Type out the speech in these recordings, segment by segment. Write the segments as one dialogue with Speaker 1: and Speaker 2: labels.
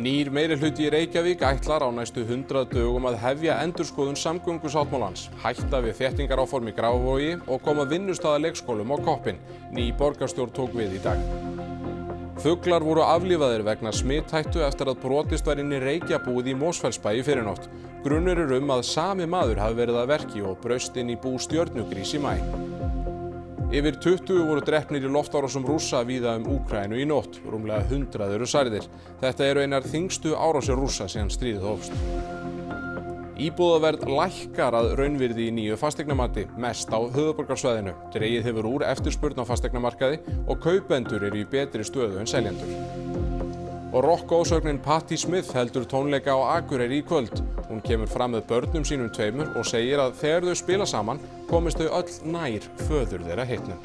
Speaker 1: Nýr meirihluti í Reykjavík ætlar á næstu 100 dögum að hefja endurskoðun samgöngusáttmálans, hætta við þéttingaráform í Grafarvogi og koma vinnustaðaleikskólum á koppinn. Ný borgarstjórn tók við í dag. Fuglar voru aflífaðir vegna smithættu eftir að brotist var inn í reykjabúið í Mosfellsbæ í fyrrinótt. Grunur að sami maður hafi verið að verki og braust inn í bú stjörnugrís í maí. Yfir 20 voru drepnir í loftárásum Rússa víða Úkraínu í nótt, rúmlega 100 eru særðir. Þetta eru einar þyngstu árásir Rússa síðan stríðið hófst. Íbúðaverð lækkar að raunvirði í nýju fasteignamati, mest á höfuðborgarsvæðinu. Dregið hefur úr eftirspurn á fasteignamarkaði og kaupendur eru í betri stöðu en seljendur. Og rokkósögnin Patti Smith heldur tónleika á Akureyri í kvöld. Hún kemur fram með börnum sínum tveimur og segir að þegar þau spila saman komist þau öll nær föður þeirra heitnum.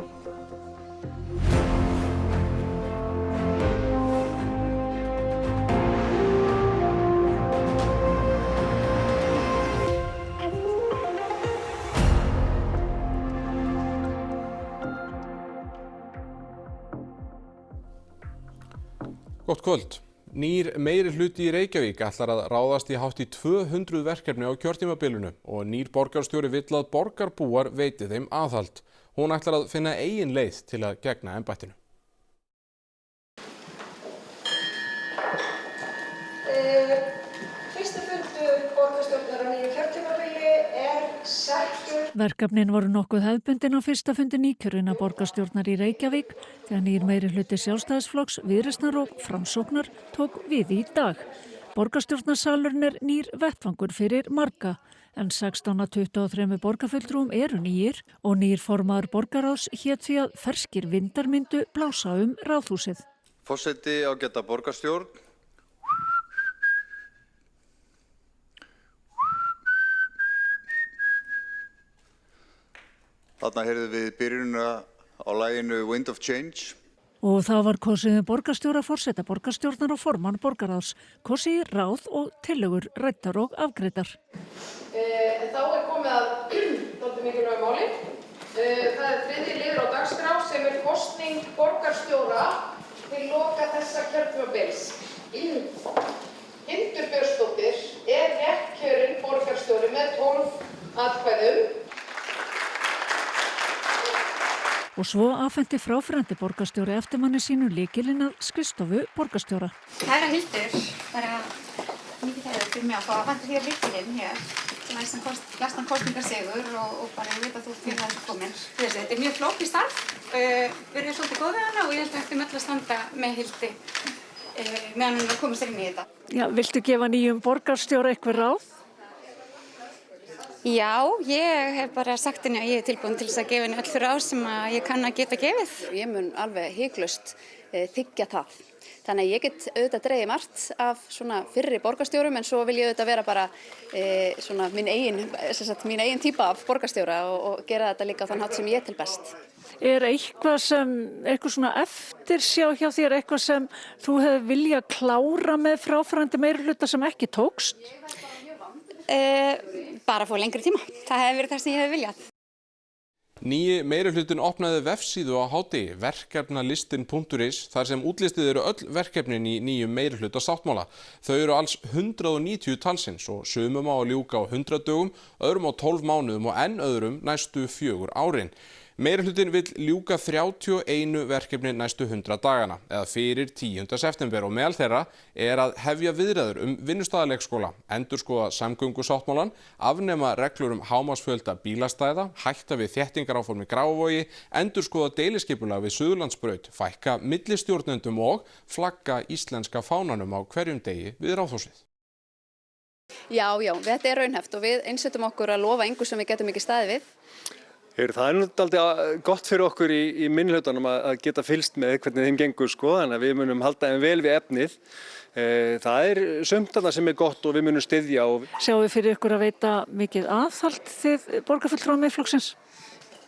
Speaker 1: Gott kvöld. Nýr meirihluti í Reykjavík ætlar að ráðast í hátt í 200 verkefni á kjörtímabilinu og nýr borgarstjóri vill að borgarbúar veiti þeim aðhald. Hún ætlar að finna eigin leið til að gegna embættinu.
Speaker 2: Fyrsti fundur borgarstjórnar á nýju kjörtímabili settur.
Speaker 3: Verkefnin voru nokkuð hefðbundin á fyrsta fundi nýkjörinna borgarstjórnar í Reykjavík þegar nýr meirihluti Sjálfstæðisflokks, Viðreisnar og Framsóknar tók við í dag. Borgarstjórnarsalurinn nýr vettvangur fyrir marga, en 16 af 23 borgarfulltrúum eru nýir og nýr formaður borgarráðs hét því að ferskir vindar myndu blása ráðhúsið.
Speaker 4: Forseti ágæta borgarstjórn. Þarna heyrðum við byrjunina á laginu Wind of Change.
Speaker 3: Og það var kosið borgarstjóra, forseta borgarstjórnar og formann borgarráðs. Kosið í ráð og tillögur ræddar og afgreiddar.
Speaker 2: Þá komið að dálítið mikilvægu máli. Það þriðji liður á dagskrá sem kosning borgarstjóra til loka þessa kjörtímabils. Hildur Björnsdóttir réttkjörin borgarstjóri með 12 atkvæðum.
Speaker 3: Og svo afhenti fráfarandi borgarstjóri eftirmanni sínu lykilinn að skrifstofu borgarstjóra.
Speaker 5: Kæra Hildur, bara mikið heiður fyrir mig að fá að afhenda þér lykilinn hér. Glæstan kosningarsigur og bara ég veit að þú ert fyrir þessu komin. Þetta er mjög flókið starf, við erum svolítið góð við hana og ég held að eftir öll að standa með Hildi meðan hún komist inn í þetta.
Speaker 3: Já, viltu gefa nýjum borgarstjóra eitthvað ráð?
Speaker 5: Já, ég hef bara sagt henni að ég tilbúin til þess að gefa henni öll þau ráð sem ég kann að geta gefið.
Speaker 6: Ég mun alveg hiklaust þiggja það. Þannig að ég get auðvitað dregið margt af svona fyrri borgarstjórum en svo vil ég auðvitað vera bara svona mín eigin típa af borgarstjóra og gera þetta líka á þann hátt sem ég til best.
Speaker 3: Eitthvað svona eftirsjá hjá þér, eitthvað sem þú hefði viljað klára með fráfarandi meirihluta sem ekki tókst?
Speaker 5: Bara að fá lengri tíma. Það hefði verið það sem ég hefði viljað.
Speaker 1: Nýji meirihlutin opnaði vefsíðu á hádegi, verkefnalistin.is, þar sem útlistið eru öll verkefnin í nýjum meirihluta sáttmála. Þau eru alls 190 talsins og sumum á að ljúka á 100 dögum, öðrum á 12 mánuðum og enn öðrum næstu 4 árin. Meirihlutin vill ljúka 31 verkefni næstu 100 dagana, eða fyrir 10. september og meðal þeirra að hefja viðræður vinnustaðaleikskóla, endurskoða samgöngusáttmálan, afnema reglur hámarksfjölda bílastæða, hætta við þéttingaráform í Grafarvogi, endurskoða deiliskipulag við Suðurlandsbraut, fækka millistjórnendum og flagga íslenska fánanum á hverjum degi við Ráðhúsið.
Speaker 6: Já, þetta er raunhæft og við einsettum okkur að lofa engu sem við getum ekki staðið við.
Speaker 7: Það náttúrulega gott fyrir okkur í minnihlutanum að geta fylgst með hvernig þeim gengur þannig að við munum halda þeim vel við efnið. Það sumt þarna sem gott og við munum styðja.
Speaker 3: Sjáum við fyrir ykkur að veita mikið aðhald þið borgarfulltrúar Miðflokksins?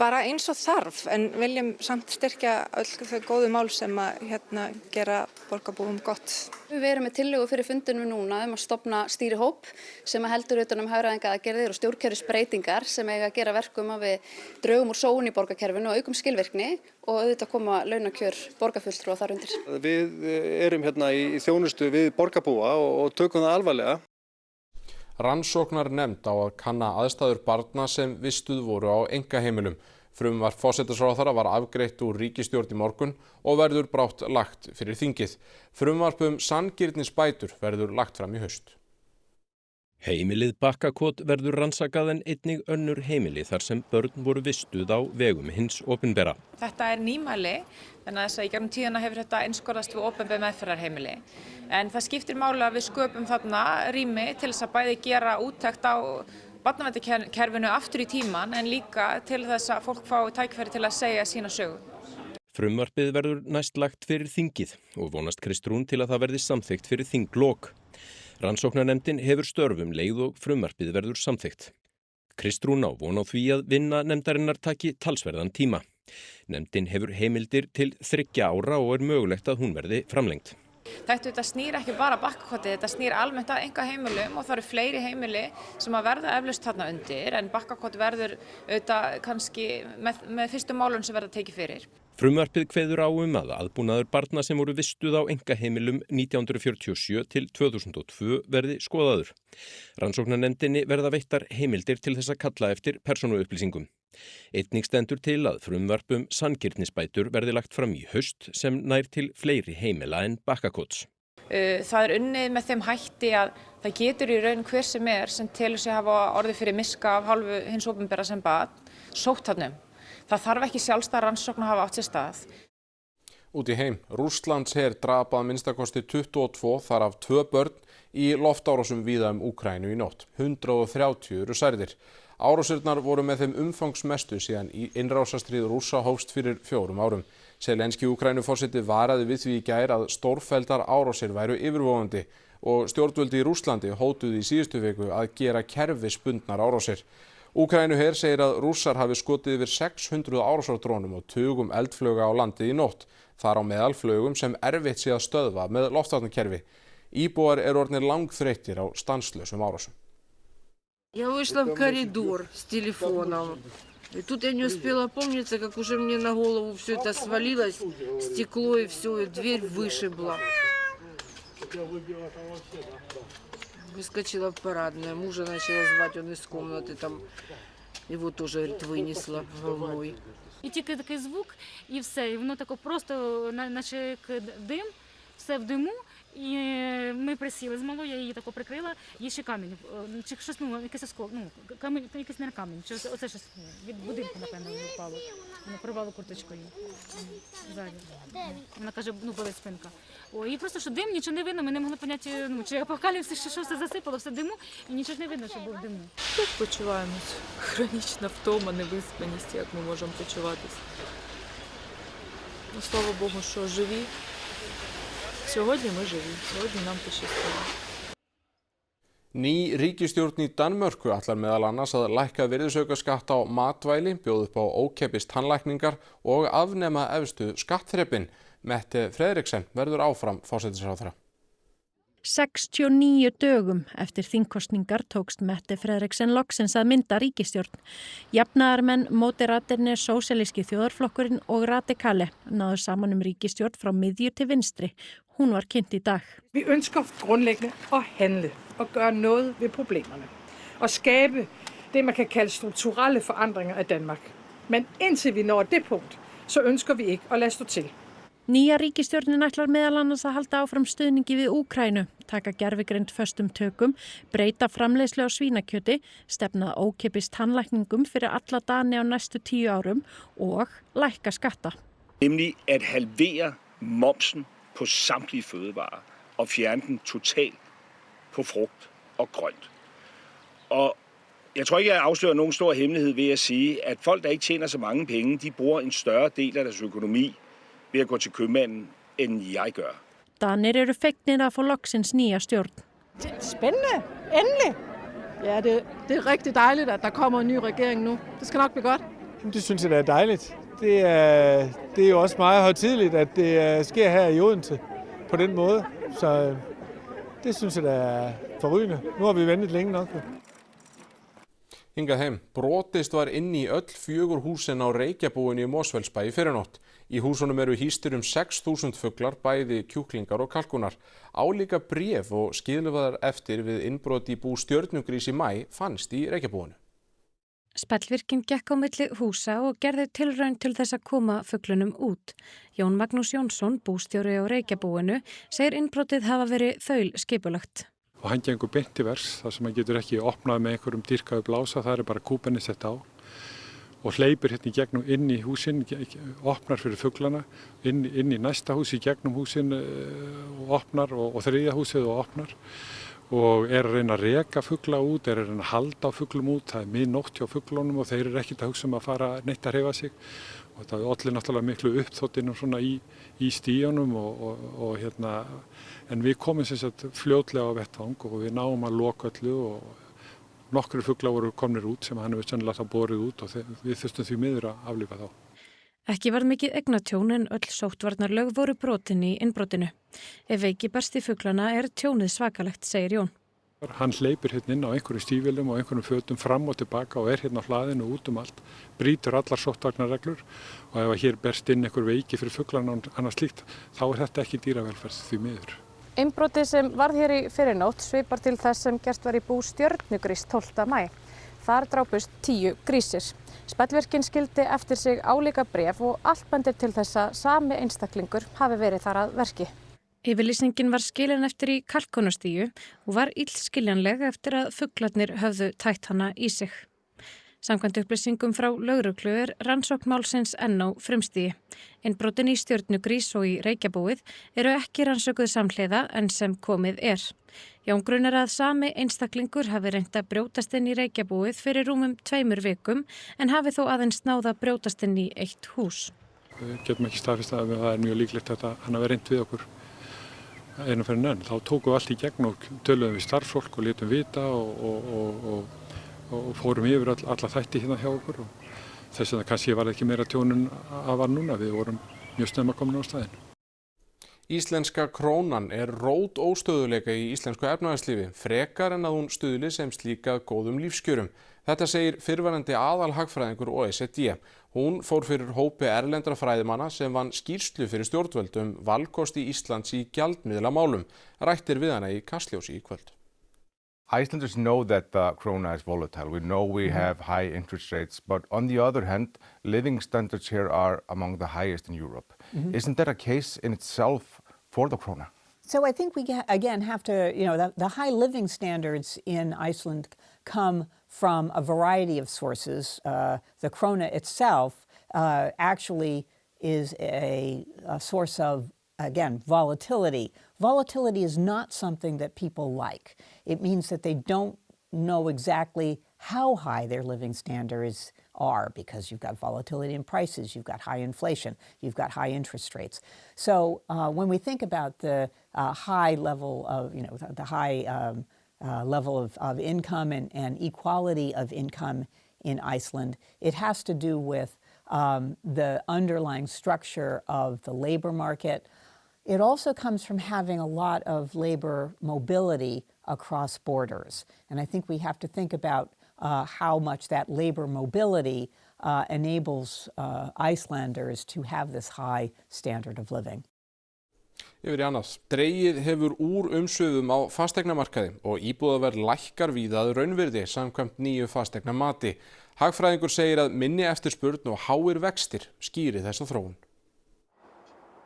Speaker 8: Bara eins og þarf, en viljum samt styrkja öll þau góðu mál sem að gera borgarbúum gott.
Speaker 6: Við erum með tillögu fyrir fundinum núna að stofna stýrihóp sem heldur utan hagræðingaraðgerðir og stjórnkerfisbreytingar sem eiga að gera verkum að við draugum úr sóun í borgarkerfinu og aukum skilvirkni og auðvitað koma launakjör borgarfulltrúa þar undir.
Speaker 7: Við erum í þjónustu við borgarbúa og tökum það alvarlega.
Speaker 1: Rannsóknarnefnd á að kanna aðstæður barna sem vistuð voru á einkaheimilum. Frumvarp forsætisráðherra var afgreitt úr ríkisstjórn í morgun og verður brátt lagt fyrir þingið. Frumvarp sanngirnisbætur verður lagt fram í haust.
Speaker 9: Heimilið Bakkakot verður rannsakað en einnig önnur heimili þar sem börn voru vistuð á vegum hins opinbera.
Speaker 8: Þetta nýmæli, þannig að þess að í gegnum tíðina hefur þetta einskorðast við opinber meðferðarheimili. En það skiptir máli að við sköpum þarna rými til þess að bæði gera úttekt á barnaverndarkerfinu aftur í tíman en líka til þess að fólk fái tækifæri til að segja sína sögu.
Speaker 9: Frumvarpið verður næst lagt fyrir þingið og vonast Kristrún til að það verði samþykkt fyrir þinglok. Rannsóknarnefndin hefur störfum leið og frumvarpið verður samþykkt. Kristrún á von á því að vinna nefndarinnar taki talsverðan tíma. Nefndin hefur heimildir til 3 ára og mögulegt að hún verði framlengt.
Speaker 8: Þetta snýr ekki bara Bakkakoti, þetta snýr almennt að einkaheimilum og það eru fleiri heimili sem að verða eflaust þarna undir en Bakkakot verður auðvitað kannski með fyrstu málun sem verða tekið fyrir.
Speaker 9: Frumvarpið kveður á að aðbúnaður barna sem voru vistuð á einkaheimilum 1947 til 2002 verði skoðaður. Rannsóknarnefndinni verða veittar heimildir til þess að kalla eftir persónuupplýsingum. Einnig stendur til að frumvarp sanngirnisbætur verði lagt fram í haust sem nær til fleiri heimila en Bakkakots.
Speaker 8: Það unnið með þeim hætti að það getur í raun hver sem telur sig hafa orðið fyrir miska af hálfu hins opinbera sem barn, sótt þarna. Það þarf ekki sjálfstæð rannsókn að hafa átt sér stað.
Speaker 1: Út í heim, Rússlandsher drap að minnstakosti 22 þar af 2 börn í loftárásum víða Úkraínu í nótt. 130 eru særðir. Árásirnar voru með þeim umfangsmestu síðan innrásarstríð Rússa hófst fyrir 4 árum. Zelenski Úkraínuforseti varaði við því í gær að stórfelldar árásir væru yfirvofandi og stjórnvöld í Rússlandi hótuðu í síðustu viku að gera kerfisbundnar árásir. Úkraínuher segir að Rússar hafi skotið yfir 600 árásardrónum og tugum eldflauga á landið í nótt. Þar á meðal flugum sem erfitt sé að stöðva með loftvarnakerfi. Íbúar eru orðnir langþreyttir á stanslausum árásum.
Speaker 10: Я вышла в коридор с телефоном. И тут я не успела опомниться, как уже мне на голову все это свалилось, стекло и все, и дверь вышибла. Выскочила в парадное, мужа начала звать, он из комнаты, там его тоже, говорит, вынесло волной.
Speaker 11: І тільки такий звук, і все, і воно тако просто, наче як дим, все в диму. І ми присіли з малою, я її тако прикрила, їй ще камінь, чи щось, якийсь оскол, камінь, якийсь не камінь, чи оце щось від будинку, напевно, впало. Воно порвало курточкою ззаді. Вона каже, болить спинка. І просто, що дим, нічого не видно, ми не могли поняти, чи апокаліпсис, що все засипало, все диму, і нічого не видно, що був диму.
Speaker 12: Як почуваємось? Хронічна втома, невиспаність, як ми можемо почуватись. Ну, слава Богу, що живі. Sjóðli ми живі, sjóðli нам пощастило.
Speaker 1: Ný ríkisstjórn í Danmörku ætlar meðal annars að lækka virðisaukaskatt á matvæli, bjóða upp á ókeypis tannlækningar og afnema efstu skattþrepin. Mette Frederiksen verður áfram forsætisráðherra.
Speaker 3: 69 dögum eftir þingkosningar tókst Mette Frederiksen loksins að mynda ríkisstjórn. Jafnaðarmenn, Moderaterna, Sósíalíski þjóðarflokkurinn og Radikale náðu saman ríkisstjórn frá miðju til vinstri. Hún var kynnt í dag.
Speaker 13: Vi ønsker grundlæggende at handle og gøre noget ved problemerne og skabe det, man kan kalde strukturelle forandringer af Danmark. Men indtil vi når det punkt, så ønsker vi ikke at lade stå til.
Speaker 3: Nýja ríkisstjórnin ætlar meðal annars að halda áfram stuðningi við Úkraínu, taka gervigreind föstum tökum, breyta framleiðslu á svínakjöti, stefna ókeypis tannlækningum fyrir alla Dani á næstu 10 árum og lækka skatta.
Speaker 14: Nemlig at halvere momsen på samtlige fødevarer og fjerne den totalt på frugt og grønt. Og jeg tror ikke, jeg afslører nogen stor hemmelighed ved at sige, at folk, der ikke tjener så mange penge, de bruger en større del af deres økonomi ved at gå til købmanden, end jeg gør.
Speaker 3: Danir eru fegnir að få loksins nýja stjórn.
Speaker 15: Spændende. Endelig. Ja, det er rigtig dejligt, at der kommer en ny regering nu. Det skal nok blive godt. Det synes jeg, det er dejligt. Det er jo også meget højtideligt, at det sker her i Odense på den måde. Så det synes jeg, det er forrygende. Nu har vi ventet længe nok.
Speaker 1: Hingað heim, brotist var inn í öll 4 húsin á Reykjabúinu í Mosfellsbæ í fyrrinótt. Í húsunum eru hýstir 6.000 fuglar, bæði kjúklingar og kalkunar. Álíka bréf og skilfaðar eftir við innbrot í bú Stjörnugrís í maí fannst í Reykjabúinu.
Speaker 16: Spellvirkinn gekk á milli húsa og gerði tilraun til þess að koma fuglunum út. Jón Magnús Jónsson, bústjóri á Reykjabúinu, segir innbrotið hafa verið þaulskipulagt.
Speaker 17: Og hann gengur beint til vers, þar sem hann getur ekki opnað með einhverjum dýrkaðu blása, það bara kúbenni sett á og hleypur hérna í gegnum inn í húsin, opnar fyrir fuglana, inn í næsta hús í gegnum húsin og opnar og þriðja húsið og opnar og að reyna að reka fugla út, að reyna að halda á fuglum út, það miðnótt hjá fuglunum og þeir eru ekkert að hugsa að fara neitt að hreyfa sig og það olli náttúrulega miklu uppþóttinum svona í stíunum og hérna. En við komum sem sagt fljótlega á vettvang og við náum að loka öllu og nokkru fuglar voru komnir út sem hann hefur sennilega borið út og við þurftum því miður að aflífa þá.
Speaker 16: Ekki var mikið eignatjón en öll sóttvarnarlög voru brotin í innbrotinu. Ef veiki berst í fuglana tjónið svakalegt, segir Jón.
Speaker 17: Hann hleypur hérna inn á einhverju stígvélum og einhverjum fötum fram og tilbaka og hérna á hlaðinu út allt, brýtur allar sóttvarnarreglur og ef hér berst inn einhver veiki fyrir fuglana og annað slíkt, þá þetta ekki dýravelferð því miður.
Speaker 16: Innbrotið sem varð hér í fyrrinótt svipar til þess sem gert var í bú Stjörnugrís 12. maí. Þar drápust 10 grísir. Spellvirkinn skildi eftir sig álíka bréf og allt bendir til þess að sami einstaklingur hafi verið þar að verki. Yfirlýsingin var skilin eftir í kalkunastíu og var illskiljanleg eftir að fuglarnir höfðu tætt hana í sig. Samkvæmt upplýsingum frá lögreglu rannsókn málsins enn á frumstigi. Innbrotin í Stjörnugrís og í Reykjabúið eru ekki rannsökuð samhliða en sem komið er. Jón grunar að sami einstaklingur hafi reynt að brjótast inn í Reykjabúið fyrir rúmum 2 vikum en hafi þó aðeins náð að brjótast inn í eitt hús.
Speaker 17: Við getum ekki staðfest að það er mjög líklegt að hann hafi reynt við okkur einu fyrir enn. Þá tókum við allt í gegn og töluðum við starfsfólk og létum vita og fórum yfir alla þætti hérna hjá okkur og þess vegna kannski var ekki meira tjónun að var núna, við vorum mjög snemma komin á staðinn.
Speaker 1: Íslenska krónan rót óstöðuleika í íslensku efnahagslífi, frekar en að hún stuðli sem slíka góðum lífskjörum. Þetta segir fyrrverandi aðalhagfræðingur OECD. Hún fór fyrir hópi erlendra fræðimanna sem vann skýrslu fyrir stjórnvöld valkosti Íslands í gjaldmiðlamálum. Rættir við hana í Kastljósi í kvöld.
Speaker 18: Icelanders know that the krona is volatile. We know we have high interest rates, but on the other hand, living standards here are among the highest in Europe. Isn't that a case in itself for the krona?
Speaker 19: So I think we again have to, the high living standards in Iceland come from a variety of sources. The krona itself actually is a source of, again, volatility. Volatility is not something that people like. It means that they don't know exactly how high their living standards are because you've got volatility in prices, you've got high inflation, you've got high interest rates. So when we think about the high level of, the high level of income and equality of income in Iceland, it has to do with the underlying structure of the labor market. It also comes from having a lot of labor mobility across borders. And I think we have to think about how much that labor mobility enables Icelanders to have this high standard of living.
Speaker 1: Yfir í annars. Dregið hefur úr umsvifum á fasteignamarkaði og íbúðaverð lækkar víða að raunvirði samkvæmt nýju fasteignamati. Hagfræðingur segir að minni eftirspurn og háir vextir skýri þessa þróun.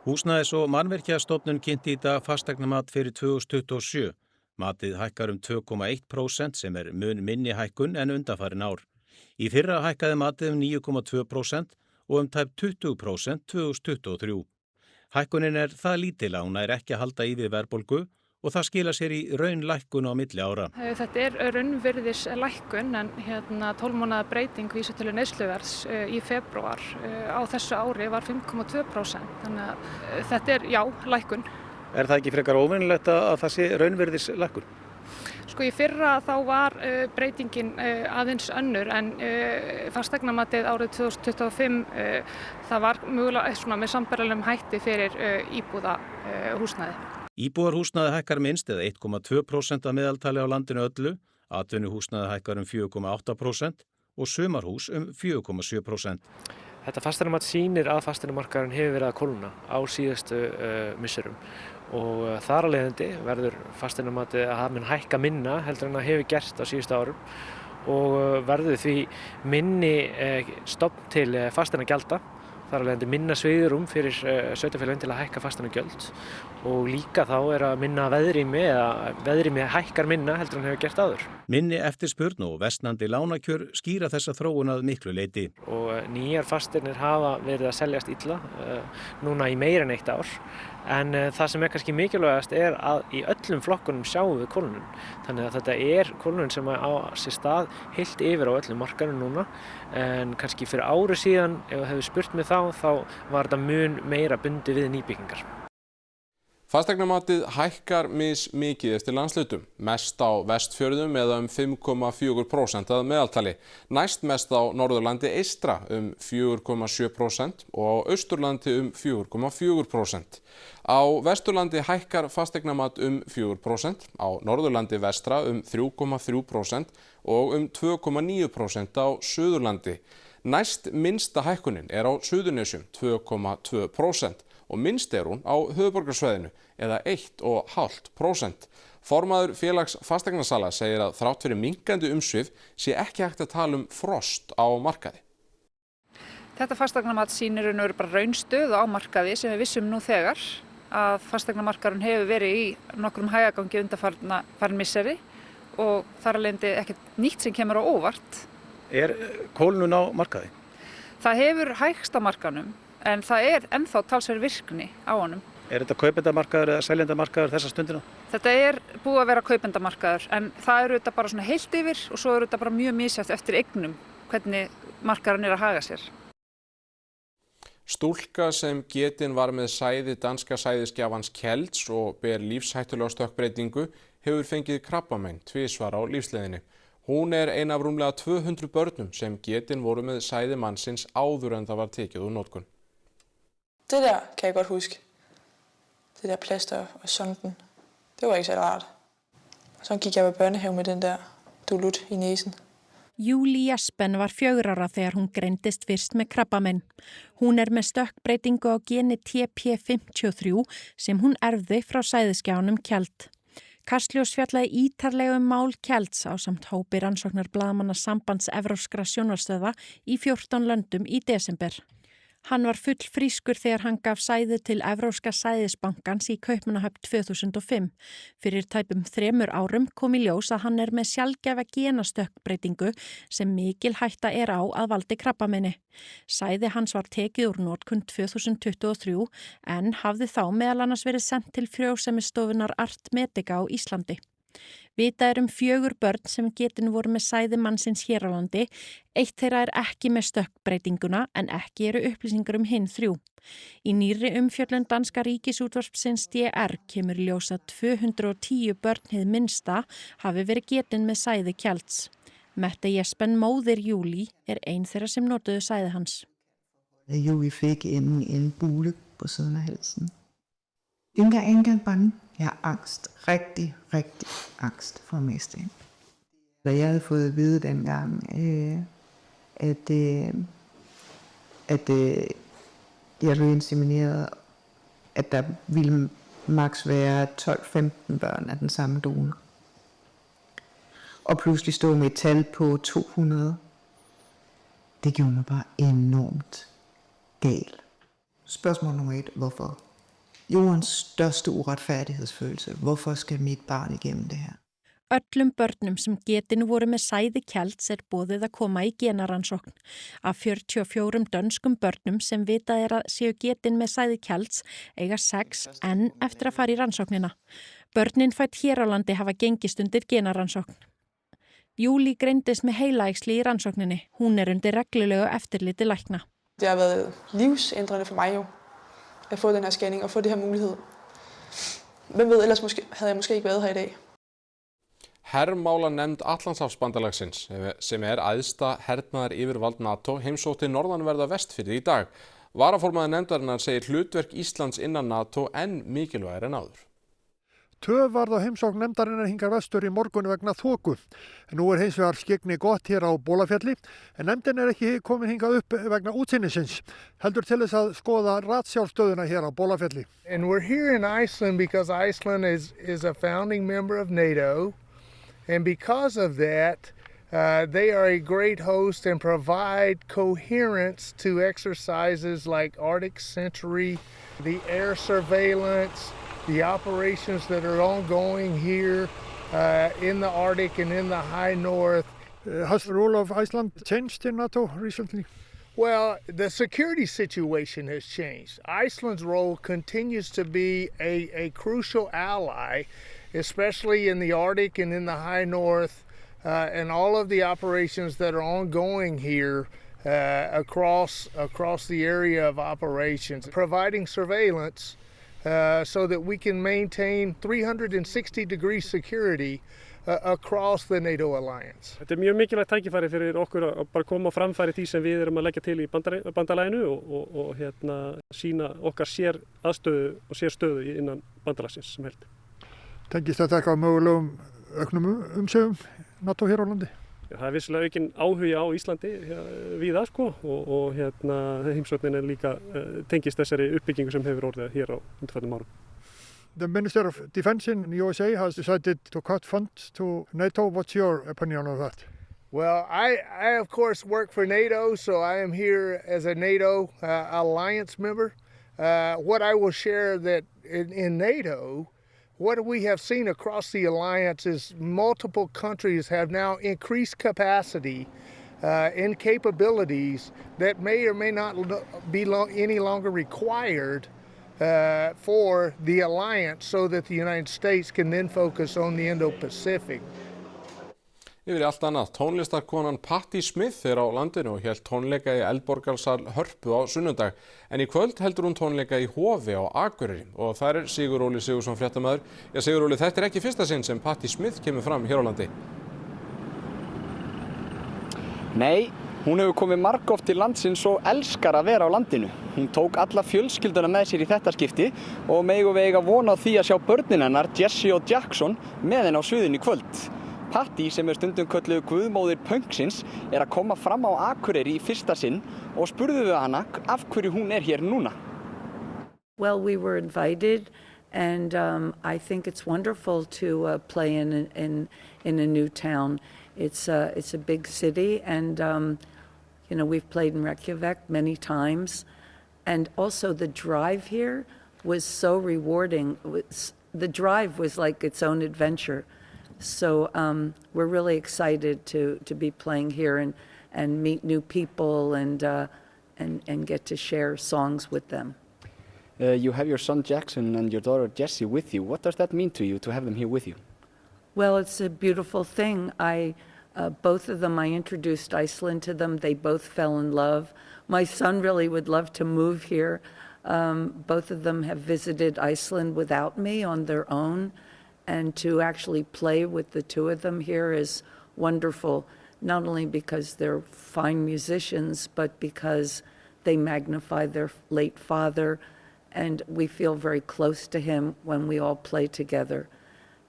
Speaker 20: Húsnæðis- og mannvirkjastofnun kynnti í dag fasteignamat fyrir 2027. Matið hækkar 2,1% sem mun minni hækkun en undanfarin ár. Í fyrra hækkaði matið 9,2% og tæp 20% 2023. Hækkunin það lítil að hún ekki að halda í við verðbólgu og það skila sér í raunlækkun á milli ára.
Speaker 21: Þetta raunvirðis lækkun en 12 mánaða breyting vísitölu neysluverðs í febrúar á þessu ári var 5,2%. Þannig að þetta lækkun.
Speaker 20: Það ekki frekar óvenjulegt að það sé raunvirðis lækkun?
Speaker 21: Sko í fyrra þá var breytingin aðeins önnur en fasteignamatið árið 2025 það var mögulega svona með sambærilegum hætti fyrir íbúðahúsnæði.
Speaker 20: Íbúðarhúsnæði hækkar minnst eða 1,2% að meðaltali á landinu öllu, atvinnuhúsnæði hækkar 4,8% og sumarhús 4,7%.
Speaker 4: Þetta fasteignamat sýnir að fasteignamarkaðurinn hefur verið að kólna á síðustu misserum og þar af leiðandi verður fasteignamatið að það mun hækka minna heldur en það hefur gert á síðustu árum og verður því minni stofn til fasteignagjalda, þar af leiðandi minna svigrúm fyrir sveitarfélögin til að hækka fasteignagjöld og líka þá að minna veðrými hækkar minna heldur en hefur gert áður.
Speaker 20: Minni eftirspurn og versnandi lánakjör skýra þessa þróun að miklu leyti.
Speaker 4: Og nýjar fasteignir hafa verið að seljast illa núna í meira en 1 ár. En það sem kannski mikilvægast að í öllum flokkunum sjáum við kólnun. Þannig að þetta kólnun sem á sér stað heilt yfir á öllum markaðnum núna. En kannski fyrir ári síðan, ef þú hefur spurt mig þá var þetta mun meira bundið við nýbyggingar.
Speaker 1: Fasteignamatið hækkar mismikið eftir landshlutum, mest á Vestfjörðum eða 5,4% að meðaltali, næst mest á Norðurlandi eystra 4,7% og á Austurlandi 4,4%. Á Vesturlandi hækkar fasteignamat 4%, á Norðurlandi vestra 3,3% og 2,9% á Suðurlandi. Næst minnsta hækkunin á Suðurnesjum 2,2%. Og minnst hún á höfuðborgarsvæðinu eða 1,5%. Formaður félags fasteignasala segir að þrátt fyrir minnkandi umsvif sé ekki hægt að tala frost á markaði.
Speaker 22: Þetta fasteignamat sýnir bara raunstöðu á markaði sem við vissum nú þegar að fasteignamarkaðurinn hefur verið í nokkrum hægagangi undanfarin misseri og þar af leiðandi ekkert nýtt sem kemur á óvart.
Speaker 20: Kólnun á markaði?
Speaker 22: Það hefur hægst á markaðnum. En það ennþá talsverð virkni á honum.
Speaker 20: Þetta kaupendamarkaður eða seljendamarkaður þessa stundina?
Speaker 22: Þetta búið að vera kaupendamarkaður en það þetta bara svona heilt yfir og svo þetta bara mjög misjafnt eftir eignum hvernig markaðurinn að haga sér.
Speaker 1: Stúlka sem getin var með sæði danska sæðisgjafans Kjelds og ber lífshættulega stökkbreytingu hefur fengið krabbamein 2 svar á lífsleiðinni. Hún ein af rúmlega 200 börnum sem getin voru með sæði mannsins áður en það var tekið úr notkun.
Speaker 23: Det der kan jeg godt huske. Det der plaster og sonden. Det var ikke så rart. Så gik jeg på børnehave med den der dulut i næsen.
Speaker 24: Júlí Espen var 4 ára þegar hún greindist fyrst með krabbamein. Hún með stökkbreytingu á geni TP53 sem hún erfði frá sæðisgjafanum Kjeld. Kastljós fjallaði ítarlega mál Kjelds ásamt hópi rannsóknarblaðamanna Sambands evrópskra sjónvarpsstöðva í 14 löndum í desember. Hann var full frískur þegar hann gaf sæði til Evrópska sæðisbankans í Kaupmannahöfn 2005. Fyrir tæpum 3 árum kom í ljós að hann með sjaldgæfa genastökkbreytingu sem mikil hætta á að valdi krabbameini. Sæði hans var tekið úr notkun 2023 en hafði þá meðal annars verið sent til frjósemisstofunar Art Medica á Íslandi. Vitað 4 börn sem getin voru með sæði mannsins hér á landi. 1 þeirra ekki með stökkbreytinguna en ekki upplýsingar hinn 3. Í nýrri umfjöllun danska ríkisútvarpsins DR kemur í ljós að 210 börn hið minnsta hafi verið getin með sæði Kjelds. Mette Jespen, móðir Júlí, ein þeirra sem notuðu sæði hans.
Speaker 25: Júlí fik en bule på siden af halsen. Engang bange. Jeg har angst. Rigtig angst for at miste hende. Da jeg havde fået at vide dengang, at jeg blev insemineret, at der ville maks være 12-15 børn af den samme donor. Og pludselig stå med et tal på 200. Det gjorde mig bare enormt gal. Spørgsmål nummer 1. Hvorfor? Jordens største uretfærdighedsfølelse. Hvorfor skal mit barn igennem det her?
Speaker 24: Öllum börnum sem getin voru með sæði Kjelds boðið að koma í genarannsókn. Af 44 dönskum börnum sem vitað að séu getin með sæði Kjelds eiga 6 enn eftir að fara í rannsóknina. Börnin fædd hér á landi hafa gengist undir genarannsókn. Júlí greindist með heilaæxli í rannsókninni. Hún undir reglulegu eftirliti lækna.
Speaker 23: Det har været livsændrende for mig jo. At få den her scanning og få det her mulighed. Hvem ved, ellers havde jeg måske ikke været her i dag.
Speaker 1: Hermálanefnd Atlantshafsbandalagsins, sem æðsta hernaðar yfirvald NATO, heimsótti norðanverða Vestfirði í dag. Varaformaður nefndarinnar segir hlutverk Íslands innan NATO enn mikilvægari en áður.
Speaker 2: Töf varð á heimsókn nefndarinnar hingað vestur í morgun vegna þoku. Nú hins vegar skyggni gott hér á Bolafjalli, en nefndin ekki komin hingað upp vegna útsýnisins. Heldur til þess að skoða ratsjárstöðuna hér á Bolafjalli.
Speaker 5: And we're here in Iceland because Iceland is a founding member of NATO, and because of that, they are a great host and provide coherence to exercises like Arctic Sentry, the air surveillance, the operations that are ongoing here in the Arctic and in the high north.
Speaker 2: Has the role of Iceland changed in NATO recently?
Speaker 5: Well, the security situation has changed. Iceland's role continues to be a crucial ally, especially in the Arctic and in the high north, and all of the operations that are ongoing here across the area of operations, providing surveillance so that we can maintain 360-degree security across the NATO alliance.
Speaker 6: Þetta mjög mikilvægt tækifæri fyrir okkur að bara koma á framfæri því sem við erum að leggja til í bandalaginu og sýna okkar sér aðstöðu og sér stöðu innan bandalagsins sem held.
Speaker 2: Tengist þetta eitthvað mögulegum auknum umsvifum NATO hér á landi?
Speaker 6: Það vissilega aukinn áhugi á Íslandi víða og heimsóknin líka tengist þessari uppbyggingu sem hefur orðið hér á undanfarnum árum.
Speaker 2: The Minister of Defense in the USA has decided to cut funds to NATO. What's your opinion of that?
Speaker 5: Well, I of course work for NATO, so I am here as a NATO alliance member. What I will share that in NATO, what we have seen across the alliance is multiple countries have now increased capacity and capabilities that may or may not be any longer required for the alliance so that the United States can then focus on the Indo-Pacific.
Speaker 1: Yfir í allt annað, tónlistarkonan Patti Smith á landinu og hélt tónleika í Eldborgarsal Hörpu á sunnudag. En í kvöld heldur hún tónleika í Hofi á Akureyri og þar Sigur Óli Sigurðsson fréttamaður. Ja, Sigur Óli, þetta ekki fyrsta sinn sem Patti Smith kemur fram hér á landi.
Speaker 7: Nei, hún hefur komið margoft til landsins og elskar að vera á landinu. Hún tók alla fjölskylduna með sér í þetta skipti og megum við eiga von á því að sjá börnin hennar, Jessie og Jackson, með henni á sviðinu í kvöld. Patti, sem stundum kölluð guðmóðir punksins, að koma fram á Akureyri í fyrsta sinn og spurðu við hana af hverju hún hér núna.
Speaker 9: Well, we were invited and I think it's wonderful to play in a new town. It's a big city and you know, we've played in Reykjavik many times, and also the drive here was so rewarding. The drive was like its own adventure. So we're really excited to be playing here and meet new people and get to share songs with them.
Speaker 7: You have your son Jackson and your daughter Jessie with you. What does that mean to you to have them here with you?
Speaker 9: Well, it's a beautiful thing. Both of them, I introduced Iceland to them. They both fell in love. My son really would love to move here. Both of them have visited Iceland without me on their own. And to actually play with the two of them here is wonderful, not only because they're fine musicians, but because they magnify their late father, and we feel very close to him when we all play together.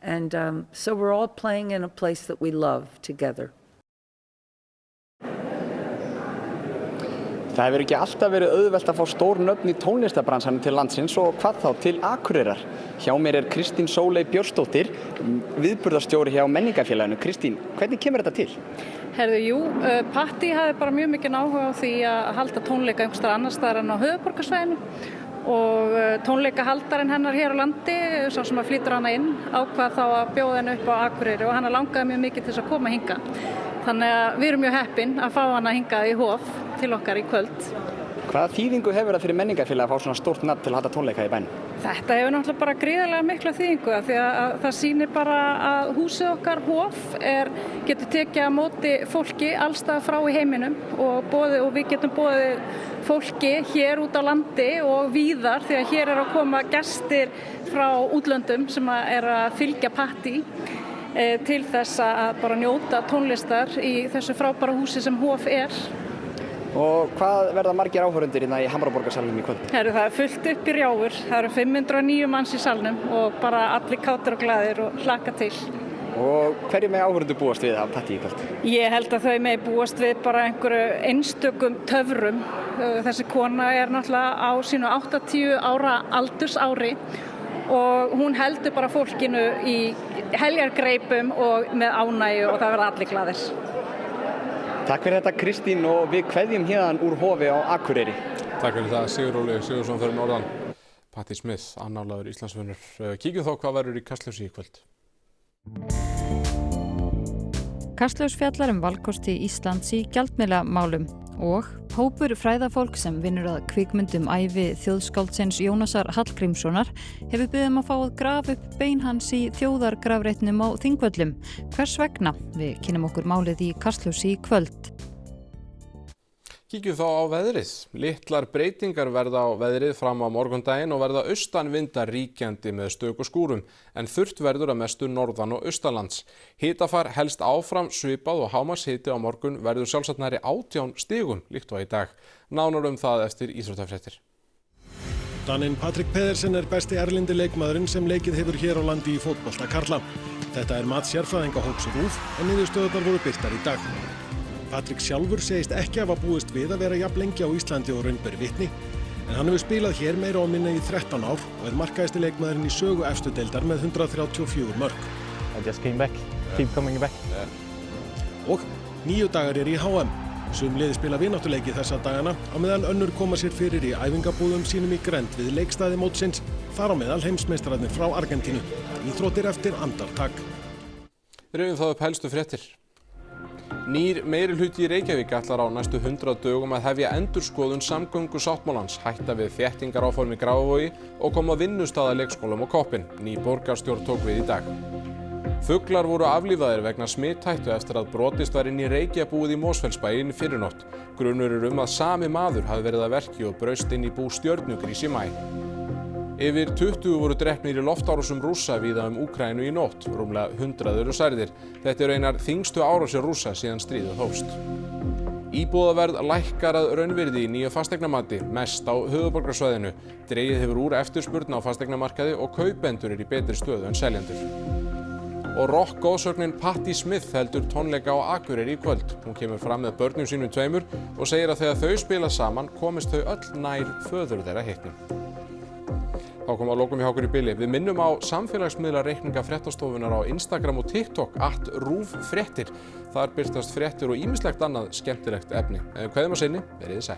Speaker 9: And so we're all playing in a place that we love together.
Speaker 7: Það hefur ekki alltaf verið auðvelt að fá stór nöfn í tónlistarbransanum til landsins og hvað þá til Akureyrar. Hjá mér Kristín Sóley Björnsdóttir, viðburðarstjóri hjá Menningarfélaginu. Kristín, hvernig kemur þetta til?
Speaker 26: Jú, Patti hafði bara mjög mikinn áhuga á því að halda tónleika einhvers staðar annars staðar en á höfuðborgarsvæðinu og tónleikahaldarinn hennar hér á landi, sá sem að flytur hana inn, ákvað þá að bjóða henni upp á Akureyri og hana langaði mjög mikið til þess að koma hingað. Þannig að við erum mjög heppin að fá hana hingað í Hof til okkar í kvöld.
Speaker 7: Hvaða þýðingu hefur það fyrir Menningarfélag að fá svona stórt nafn til að halda tónleika í bænum?
Speaker 26: Þetta hefur náttúrulega bara gríðarlega mikla þýðingu af því að það sýnir bara að húsið okkar Hof getur tekið á móti fólki allstað frá í heiminum og við getum boðið fólki hér út á landi og víðar því að hér að koma gestir frá útlöndum sem að fylgja Patti. til þess að bara njóta tónlistar í þessu frábæra húsi sem Hof er.
Speaker 7: Og hvað verða margir áhorfendur hérna í Hamraborgarsalnum í kvöld?
Speaker 26: Það er fullt upp í rjáfur, það eru 509 manns í salnum og bara allir kátir og glaðir og hlakka til.
Speaker 7: Og hverju með áhorfendur búast við af partí í kvöld?
Speaker 26: Ég held að þau með búast við bara einhverju einstökum töfrum. Þessi kona er náttúrulega á sínu 80 ára aldursári og hún heldur bara fólkinu í heljargreipum og með ánægju og það verða allir glaðir.
Speaker 7: Takk fyrir þetta Kristín og við kveðjum hérðan úr Hofi á Akureyri.
Speaker 1: Takk fyrir það Sigurólfur Sigurðsson fyrir norðan. Patti Smith, annálaður Íslandsvinur. Kíkjum þá hvað verður í Kastljósi í kvöld.
Speaker 8: Kastljós fjallar valkosti Íslands í gjaldmiðlamálum og hópur fræðafólk sem vinnur að kvikmyndum ævi þjóðskáldsins Jónasar Hallgrímssonar hefur beðið að fá að grafa upp bein hans í þjóðargrafreitnum á Þingvöllum. Hvers vegna? Við kynnum okkur málið í Kastljósi í kvöld.
Speaker 1: Kíkjum þá á veðrið. Litlar breytingar verða á veðrið fram á morgundaginn og verða austanvindar ríkjandi með stöku skúrum, en þurrt verður að mestu norðan og austanlands. Hitafar helst áfram svipað og hámarkshiti á morgun verður sjálfsagt nærri 18 stigum líkt og í dag. Nánar það eftir íþróttafréttir.
Speaker 10: Daninn Patrik Pedersen er besti erlendi leikmaðurinn sem leikið hefur hér á landi í fótbolta karla. Þetta er mat sérfræðingahóps RÚV en niðurstöðurnar voru birtar í dag. Patrik sjálfur segist ekki hafa búist við að vera jafn lengi á Íslandi og raun ber vitni, en hann hefur spilað hér meira og minna í 13 ár og er markahæsti leikmaðurinn í sögu efstu deildar með 134 mörk.
Speaker 11: I just came back, keep coming back.
Speaker 10: Og 9 dagar í HM. Sum liði spila vináttuleiki þessa dagana á meðan önnur koma sér fyrir í æfingabúðum sínum í grennd við leikstaði mótsins, þar á meðal heimsmeistararnir frá Argentínu. Íþróttir eftir andartak.
Speaker 1: Rifjum þá upp helstu fréttir. Nýr meirihluti í Reykjavík ætlar á næstu 100 dögum að hefja endurskoðun samgöngusáttmálans, hætta við þéttingaráform í Grafarvogi og koma vinnustaða leikskólum á koppinn. Ný borgarstjórn tók við í dag. Fuglar voru aflífaðir vegna smithættu eftir að brotist var inn í Reykjabúið í Mosfellsbæ í fyrrinótt. Grunur er að sami maður hafi verið að verki og braust inn í bú Stjörnugrís í maí. Yfir 20 voru drepnir í loftárásum Rússa víða Úkraínu í nótt, rúmlega 100 eru særðir. Þetta eru einar þyngstu árásir Rússa síðan stríðið hófst. Íbúðaverð lækkar að raunvirði í nýju fasteignamati, mest á höfuðborgarsvæðinu. Dregið hefur úr eftirspurn á fasteignamarkaði og kaupendur eru í betri stöðu en seljendur. Og rock-góðsögnin Patti Smith heldur tónleika á Akureyri í kvöld. Hún kemur fram með börnum sínum tveimur og segir að þegar þau spila saman komist þau öll nær föður þeirra hitnum. Þá kom að lokum hjá okkur í bili. Við minnum á samfélagsmiðlareikninga fréttastofunnar á Instagram og TikTok @RÚVfréttir. Þar birtast fréttir og ýmislegt annað skemmtilegt efni. Kveðjum að sinni, verið sæl.